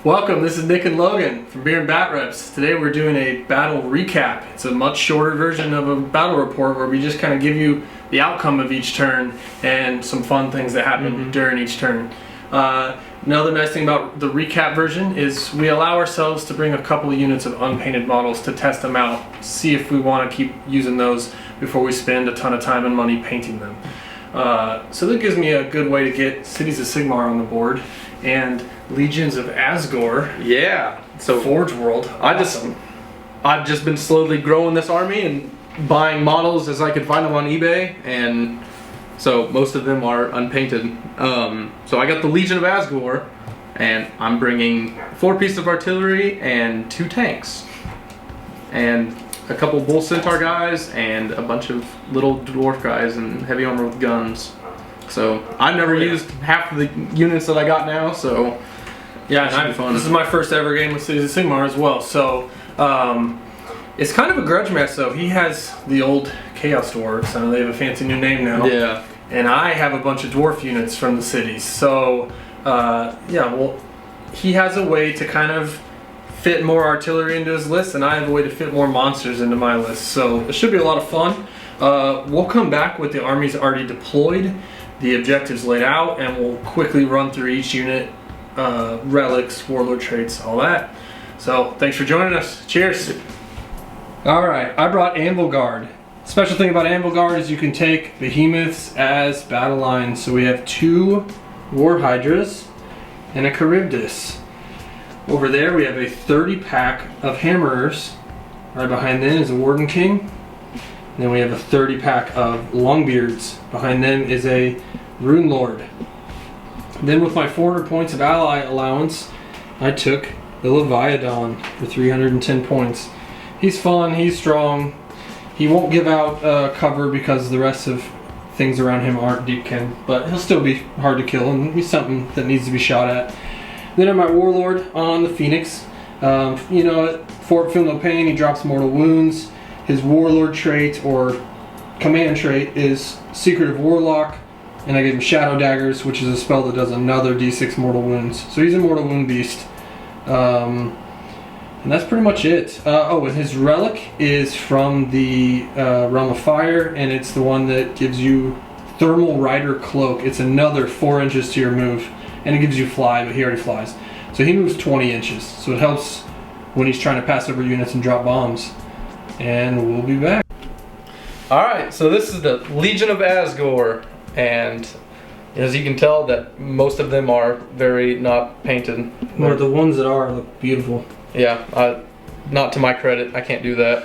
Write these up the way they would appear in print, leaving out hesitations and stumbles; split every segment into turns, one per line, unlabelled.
Welcome, this is Nick and Logan from Beer and Bat Reps. Today we're doing a battle recap. It's a much shorter version of a battle report where we just kind of give you the outcome of each turn and some fun things that happen during each turn. Another nice thing about the recap version is we allow ourselves to bring a couple of units of unpainted models to test them out, see if we want to keep using those before we spend a ton of time and money painting them. So that gives me a good way to get Cities of Sigmar on the board and Legions of Azgorh.
Yeah. So
Forge World. Awesome.
I've just been slowly growing this army and buying models as I could find them on eBay, and so most of them are unpainted. So I got the Legion of Azgorh, and I'm bringing 4 pieces of artillery and 2 tanks, and a couple bull centaur guys, and a bunch of little dwarf guys in heavy armor with guns. So I've never used half of the units that I got now, so
yeah, and this is my first ever game with Cities of Sigmar as well. So it's kind of a grudge match though. He has the old Chaos Dwarfs. I know they have a fancy new name now.
Yeah.
And I have a bunch of dwarf units from the cities. So yeah, well, he has a way to kind of fit more artillery into his list, and I have a way to fit more monsters into my list. So it should be a lot of fun. We'll come back with the armies already deployed, the objectives laid out, and we'll quickly run through each unit, relics, warlord traits, all that. So thanks for joining us. Cheers. Alright, I brought Anvil Guard. Special thing about Anvil Guard is you can take behemoths as battle lines. So we have 2 War Hydras and a Charybdis. Over there we have a 30 pack of Hammerers. Right behind them is a Warden King. And then we have a 30 pack of Longbeards. Behind them is a Rune Lord. Then with my 400 points of ally allowance, I took the Leviathan for 310 points. He's fun, he's strong. He won't give out cover because the rest of things around him aren't deepkin, but he'll still be hard to kill and be something that needs to be shot at. Then I have my Warlord on the Phoenix. You know, Fort Feel No Pain, he drops mortal wounds. His Warlord trait or command trait is Secret of Warlock, and I gave him Shadow Daggers, which is a spell that does another d6 mortal wounds. So he's a mortal wound beast. And that's pretty much it. Oh, and his relic is from the Realm of Fire, and it's the one that gives you Thermal Rider Cloak. It's another 4 inches to your move, and it gives you fly, but he already flies. So he moves 20 inches, so it helps when he's trying to pass over units and drop bombs. And we'll be back.
Alright, so this is the Legion of Azgorh, and as you can tell that most of them are very not painted.
Well, the ones that are look beautiful.
Yeah, not to my credit, I can't do that.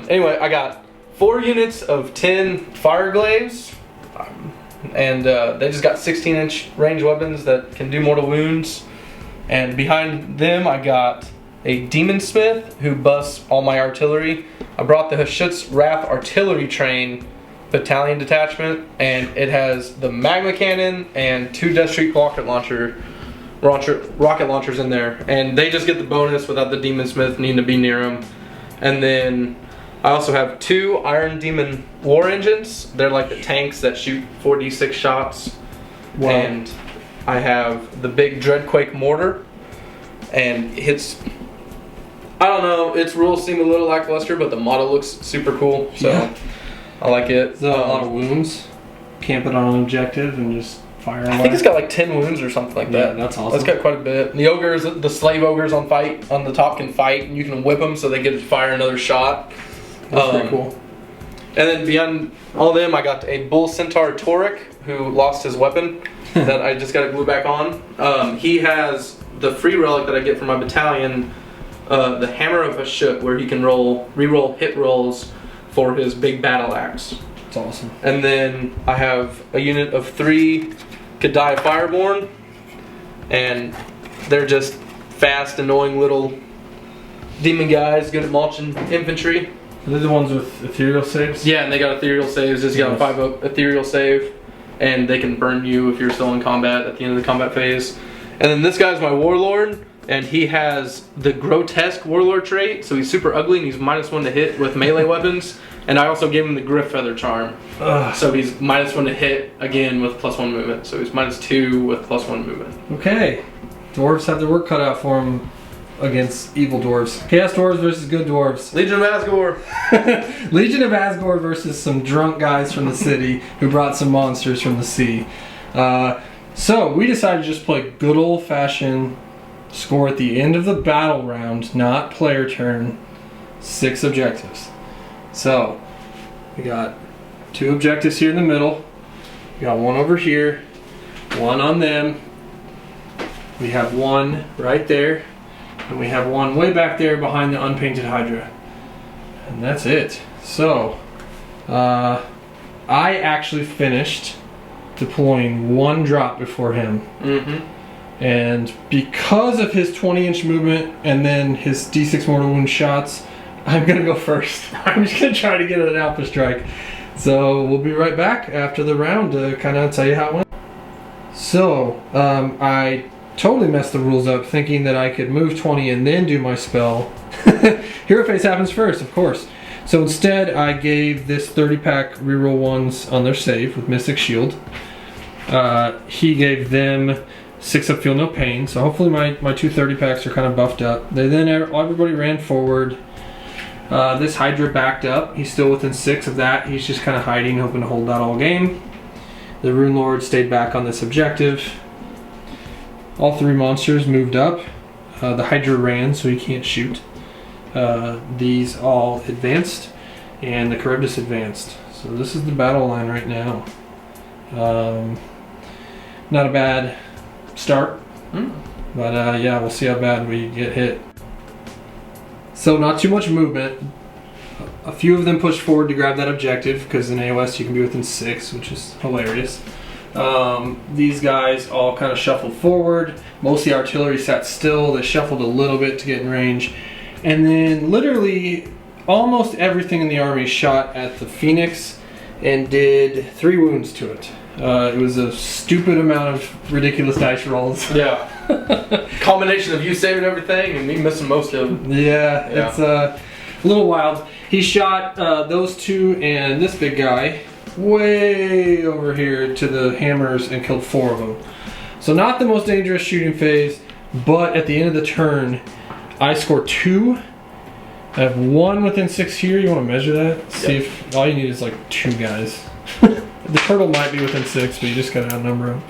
Anyway, I got 4 units of 10 fire glaives, and they just got 16-inch range weapons that can do mortal wounds. And behind them I got a Demon Smith who busts all my artillery. I brought the Hashut's Wrath Artillery Train Battalion Detachment, and it has the Magma Cannon and 2 Death Streak rocket launchers in there, and they just get the bonus without the Demon Smith needing to be near them. And then I also have 2 Iron Demon War Engines. They're like the tanks that shoot 4d6 shots. Wow. And I have the big Dreadquake Mortar, and it's, I don't know, its rules seem a little lackluster, but the model looks super cool, so yeah. I like it.
It's a lot of wounds. Camp it on an objective and just fire away.
I think it's got like 10 wounds or something like that.
Yeah, that's awesome.
It's got quite a bit. The ogres, the slave ogres on the top can fight, and you can whip them so they get to fire another shot.
That's pretty cool.
And then beyond all them, I got a bull centaur Tauric who lost his weapon that I just got to glue back on. He has the free relic that I get from my battalion, the Hammer of Hashut, where he can re-roll hit rolls for his big battle axe.
That's awesome.
And then I have a unit of 3 Kadai Fireborn, and they're just fast, annoying little demon guys, good at mulching infantry.
Are they the ones with ethereal saves?
Yeah, and they got ethereal saves. Just got a 5 ethereal save, and they can burn you if you're still in combat at the end of the combat phase. And then this guy's my warlord, and he has the grotesque warlord trait, so he's super ugly and he's -1 to hit with melee weapons. And I also gave him the Griff Feather Charm. So he's -1 to hit again with +1 movement. So he's -2 with +1 movement.
Okay. Dwarves have their work cut out for them against evil dwarves. Chaos dwarves versus good dwarves.
Legion of Azgorh.
Legion of Azgorh versus some drunk guys from the city who brought some monsters from the sea. So we decided to just play good old-fashioned score at the end of the battle round, not player turn. 6 objectives. So we got 2 objectives here in the middle. We got 1 over here, 1 on them. We have 1 right there, and we have 1 way back there behind the unpainted Hydra. And that's it. So I actually finished deploying 1 drop before him. And because of his 20-inch movement and then his D6 mortal wound shots, I'm gonna go first. I'm just gonna try to get an alpha strike. So we'll be right back after the round to kind of tell you how it went. So I totally messed the rules up, thinking that I could move 20 and then do my spell. Hero phase happens first, of course. So instead, I gave this 30-pack reroll 1s on their save with Mystic Shield. He gave them 6 of Feel No Pain, so hopefully my 2 30-packs are kind of buffed up. Then everybody ran forward. This Hydra backed up. He's still within 6 of that. He's just kind of hiding, hoping to hold that all game. The Rune Lord stayed back on this objective. All 3 monsters moved up. The Hydra ran, so he can't shoot. These all advanced, and the Charybdis advanced. So this is the battle line right now. Not a bad start, but yeah, we'll see how bad we get hit. So not too much movement. A few of them pushed forward to grab that objective, because in AOS you can be within 6, which is hilarious. These guys all kind of shuffled forward. Most of the artillery sat still. They shuffled a little bit to get in range. And then literally almost everything in the army shot at the Phoenix and did 3 wounds to it. It was a stupid amount of ridiculous dice rolls.
Yeah. Combination of you saving everything and me missing most of them.
Yeah, it's a little wild. He shot those 2 and this big guy way over here to the hammers and killed 4 of them. So not the most dangerous shooting phase, but at the end of the turn, I score 2. I have 1 within 6 here. You want to measure that? See if all you need is like 2 guys. The turtle might be within 6, but you just gotta outnumber him.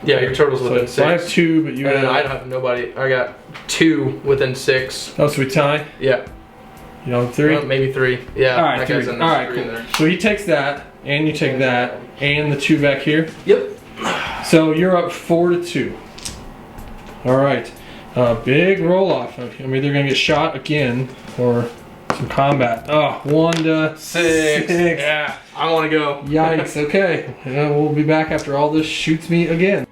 Yeah, your turtle's within 6.
So I have 2, but you
and I don't have nobody. I got 2 within 6.
Oh, so we tie?
Yeah.
You know, 3?
Well, maybe 3. Yeah.
Alright, cool. There. So he takes that, and you take that, and the 2 back here?
Yep.
So you're up 4-2. Alright. Big roll off. I'm either gonna get shot again or some combat. Oh, 1-6.
Yeah, I want to go.
Yikes. Okay, we'll be back after all this shoots me again.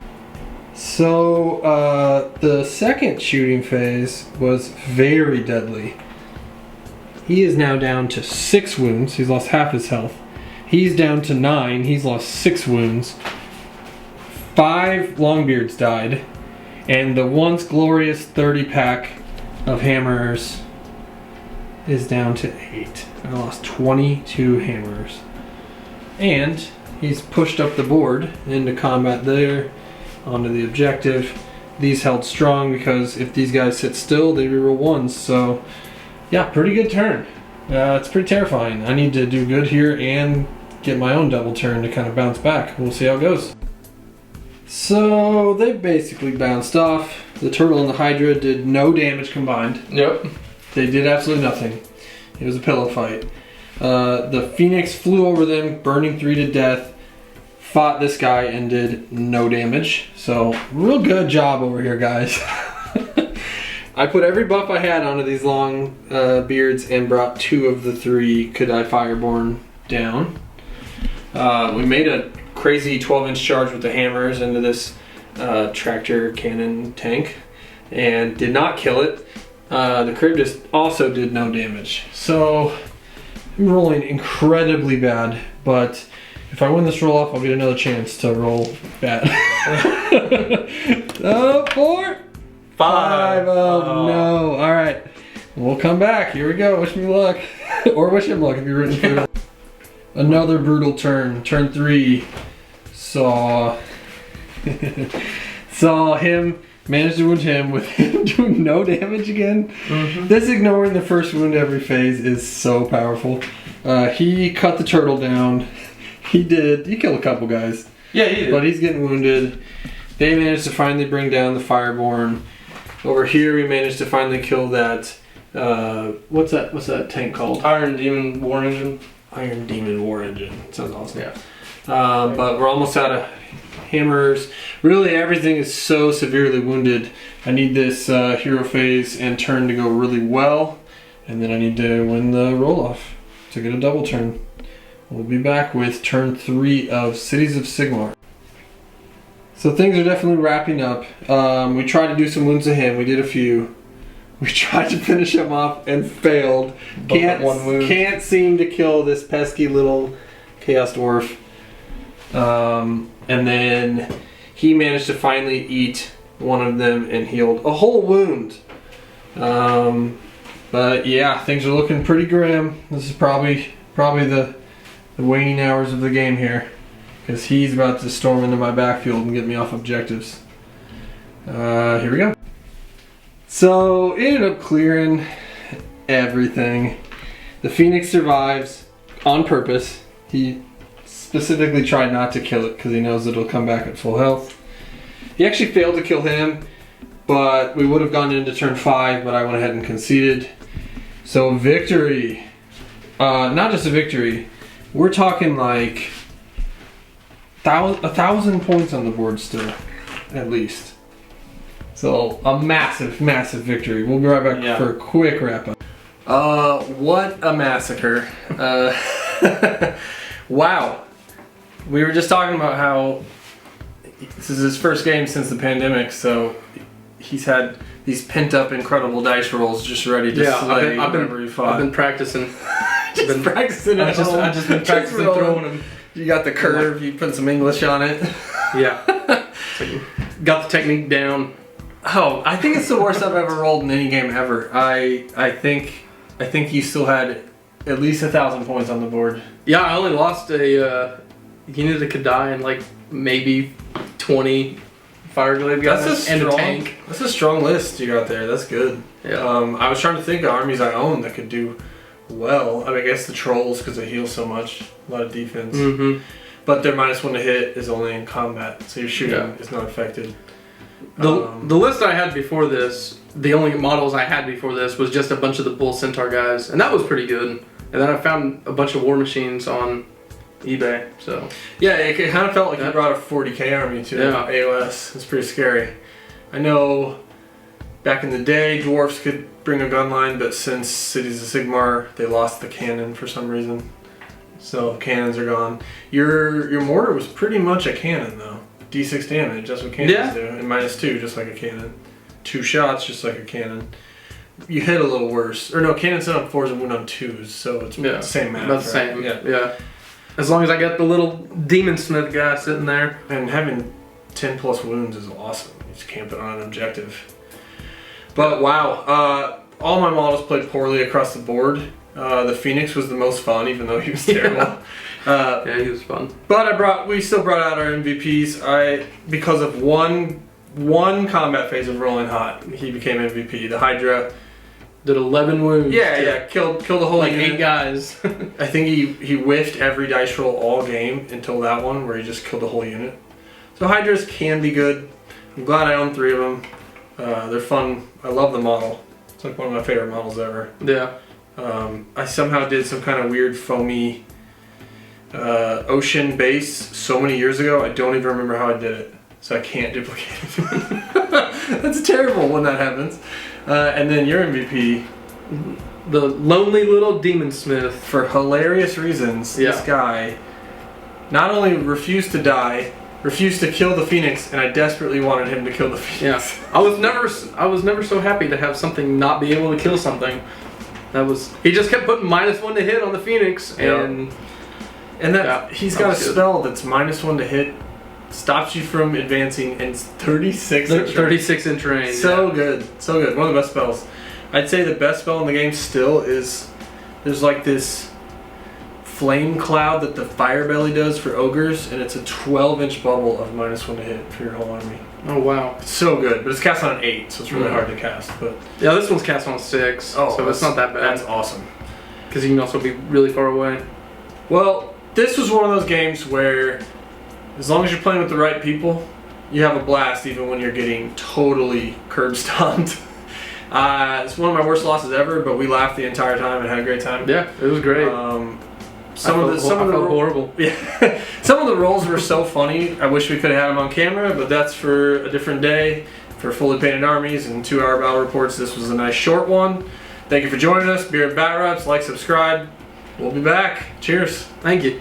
So the second shooting phase was very deadly. He is now down to 6 wounds. He's lost half his health. He's down to 9. He's lost 6 wounds. 5 Longbeards died. And the once glorious 30-pack of hammers is down to 8. I lost 22 hammers. And he's pushed up the board into combat there, onto the objective. These held strong because if these guys sit still, they reroll 1s. So, yeah, pretty good turn. It's pretty terrifying. I need to do good here and get my own double turn to kind of bounce back. We'll see how it goes. So they basically bounced off. The turtle and the Hydra did no damage combined.
Yep.
They did absolutely nothing. It was a pillow fight. The Phoenix flew over them, burning 3 to death, fought this guy and did no damage. So real good job over here, guys. I put every buff I had onto these long beards and brought 2 of the 3 Kodai Fireborn down. We made a crazy 12-inch charge with the hammers into this tractor cannon tank and did not kill it. The Charybdis also did no damage. So I'm rolling incredibly bad, but if I win this roll off, I'll get another chance to roll bad. 4, 5. Oh no. All right. We'll come back. Here we go. Wish me luck. Or wish him luck if you're rooting for it. Another brutal turn. Turn 3. Saw him Managed to wound him with him doing no damage again. This ignoring the first wound every phase is so powerful. He cut the turtle down. He killed a couple guys.
Yeah, he did.
But he's getting wounded. They managed to finally bring down the Fireborn. Over here we managed to finally kill that, what's that tank called?
Iron Demon War Engine.
Iron Demon War Engine. Sounds awesome.
Yeah.
But we're almost out of hammers. Really everything is so severely wounded. I need this hero phase and turn to go really well. And then I need to win the roll-off to get a double turn. We'll be back with turn 3 of Cities of Sigmar. So things are definitely wrapping up. We tried to do some wounds to him. We did a few. We tried to finish him off and failed. Can't seem to kill this pesky little Chaos Dwarf. And then he managed to finally eat one of them and healed a whole wound. But yeah, things are looking pretty grim. This is probably the waning hours of the game here, because he's about to storm into my backfield and get me off objectives. Here we go. So ended up clearing everything. The Phoenix survives on purpose. He specifically tried not to kill it because he knows it'll come back at full health. He actually failed to kill him, but we would have gone into turn 5, but I went ahead and conceded. So victory. Not just a victory. We're talking like 1,000 points on the board still, at least. So a massive, massive victory. We'll be right back for a quick wrap up. What a massacre. Wow. We were just talking about how this is his first game since the pandemic, so he's had these pent-up incredible dice rolls just ready to slay whenever he fought.
I've been practicing.
I've just been practicing at home.
I've just been practicing throwing them.
You got the curve, you put some English on it.
Yeah. Got the technique down.
Oh, I think it's the worst I've ever rolled in any game ever. I think you still had at least 1,000 points on the board.
Yeah, I only lost a unit that could die and like maybe 20 Fireglaive guys and a tank.
That's a strong list you got there. That's good.
Yeah.
I was trying to think of armies I own that could do well. I mean, I guess the trolls because they heal so much, a lot of defense. But their -1 to hit is only in combat, so your shooting is not affected.
The list I had before this, the only models I had before this was just a bunch of the Bull Centaur guys, and that was pretty good. And then I found a bunch of war machines on eBay, so...
Yeah, it kind of felt like you brought a 40k army to AOS. It's pretty scary. I know back in the day, Dwarfs could bring a gun line, but since Cities of Sigmar, they lost the cannon for some reason. So cannons are gone. Your mortar was pretty much a cannon, though. D6 damage, that's what cannons do. And -2, just like a cannon. 2 shots, just like a cannon. You hit a little worse. Or no, cannons hit on 4s and wound on 2s, so it's the same math.
About the same, yeah. As long as I got the little Demon Smith guy sitting there.
And having 10 plus wounds is awesome. You just camp it on an objective. But wow, all my models played poorly across the board. The Phoenix was the most fun, even though he was terrible.
Yeah, he was fun.
But we still brought out our MVPs. Because of one combat phase of rolling hot, he became MVP. The Hydra
did 11 wounds.
Yeah, killed the whole unit.
8 guys.
I think he whiffed every dice roll all game until that one where he just killed the whole unit. So Hydras can be good. I'm glad I own 3 of them. They're fun. I love the model. It's like one of my favorite models ever.
Yeah.
I somehow did some kind of weird foamy ocean base so many years ago. I don't even remember how I did it, so I can't duplicate it. That's terrible when that happens. And then your MVP,
the lonely little Demon Smith.
For hilarious reasons, this guy not only refused to die, refused to kill the Phoenix, and I desperately wanted him to kill the Phoenix.
Yeah, I was never so happy to have something not be able to kill something. He just kept putting -1 to hit on the Phoenix, and
he's got a spell that's -1 to hit, stops you from advancing, and it's 36 inch range. So good, so good. One of the best spells. I'd say the best spell in the game still is there's like this flame cloud that the fire belly does for ogres, and it's a 12-inch bubble of -1 to hit for your whole army.
Oh wow.
It's so good, but it's cast on an 8, so it's really hard to cast. But
yeah, this one's cast on 6, so it's not that bad.
That's awesome.
Because you can also be really far away.
Well, this was one of those games where, as long as you're playing with the right people, you have a blast even when you're getting totally curb stomped. It's one of my worst losses ever, but we laughed the entire time and had a great time.
Yeah, it was great.
Some of the
horrible.
Yeah, some of the rolls were so funny. I wish we could have had them on camera, but that's for a different day. For fully painted armies and 2-hour battle reports, this was a nice short one. Thank you for joining us. Beer and Bat Raps. Like, subscribe. We'll be back. Cheers.
Thank you.